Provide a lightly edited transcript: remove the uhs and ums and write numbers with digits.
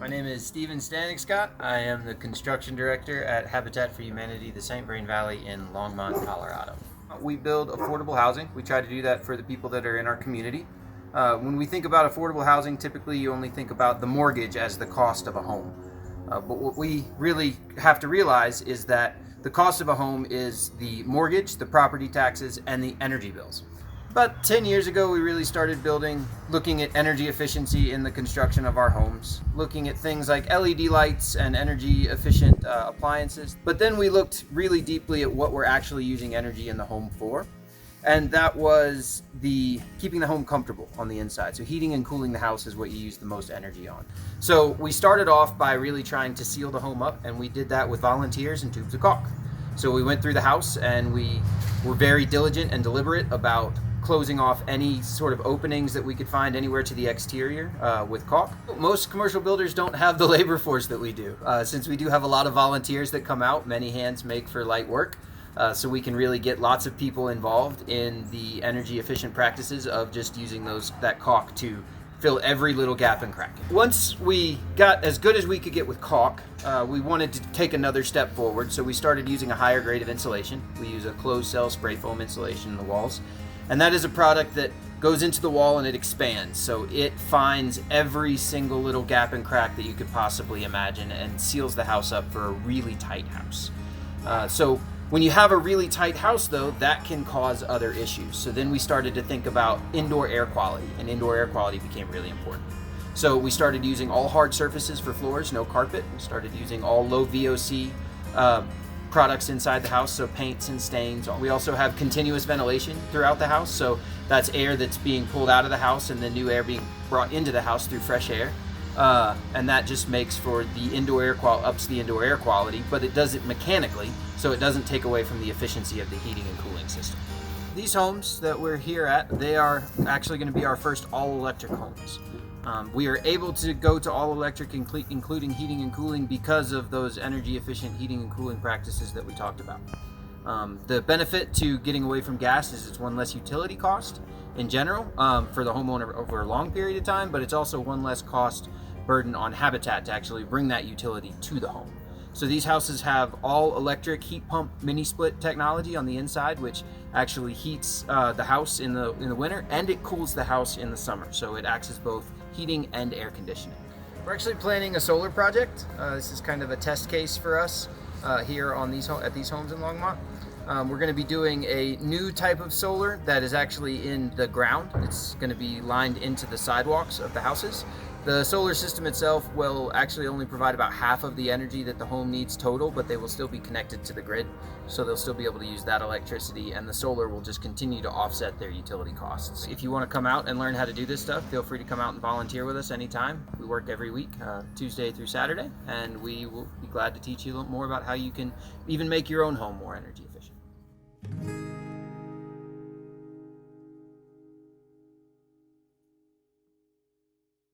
My name is Steven Stanek-Scott. I am the construction director at Habitat for Humanity, the St. Vrain Valley in Longmont, Colorado. We build affordable housing. We try to do that for the people that are in our community. When we think about affordable housing, typically you only think about the mortgage as the cost of a home. But what we really have to realize is that the cost of a home is the mortgage, the property taxes, and the energy bills. About 10 years ago, we really started looking at energy efficiency in the construction of our homes, looking at things like LED lights and energy efficient appliances. But then we looked really deeply at what we're actually using energy in the home for. And that was keeping the home comfortable on the inside. So heating and cooling the house is what you use the most energy on. So we started off by really trying to seal the home up, and we did that with volunteers and tubes of caulk. So we went through the house and we were very diligent and deliberate about closing off any sort of openings that we could find anywhere to the exterior with caulk. Most commercial builders don't have the labor force that we do. Since we do have a lot of volunteers that come out, many hands make for light work. So we can really get lots of people involved in the energy efficient practices of just using that caulk to fill every little gap and crack. Once we got as good as we could get with caulk, we wanted to take another step forward, so we started using a higher grade of insulation. We use a closed cell spray foam insulation in the walls, and that is a product that goes into the wall and it expands, so it finds every single little gap and crack that you could possibly imagine and seals the house up for a really tight house. So when you have a really tight house, though, that can cause other issues. So then we started to think about indoor air quality, and indoor air quality became really important. So we started using all hard surfaces for floors, no carpet. We started using all low VOC products inside the house, so paints and stains. We also have continuous ventilation throughout the house, so that's air that's being pulled out of the house and the new air being brought into the house through fresh air. And that just makes for the indoor air ups the indoor air quality, but it does it mechanically, so it doesn't take away from the efficiency of the heating and cooling system. These homes that we're here at, they are actually going to be our first all-electric homes. We are able to go to all-electric, including heating and cooling, because of those energy-efficient heating and cooling practices that we talked about. The benefit to getting away from gas is it's one less utility cost in general for the homeowner over a long period of time, but it's also one less cost burden on Habitat to actually bring that utility to the home. So these houses have all electric heat pump mini split technology on the inside, which actually heats the house in the winter, and it cools the house in the summer. So it acts as both heating and air conditioning. We're actually planning a solar project. This is kind of a test case for us here on at these homes in Longmont. We're going to be doing a new type of solar that is actually in the ground. It's going to be lined into the sidewalks of the houses. The solar system itself will actually only provide about half of the energy that the home needs total, but they will still be connected to the grid, so they'll still be able to use that electricity, and the solar will just continue to offset their utility costs. If you want to come out and learn how to do this stuff, feel free to come out and volunteer with us anytime. We work every week, Tuesday through Saturday, and we will be glad to teach you a little more about how you can even make your own home more energy efficient.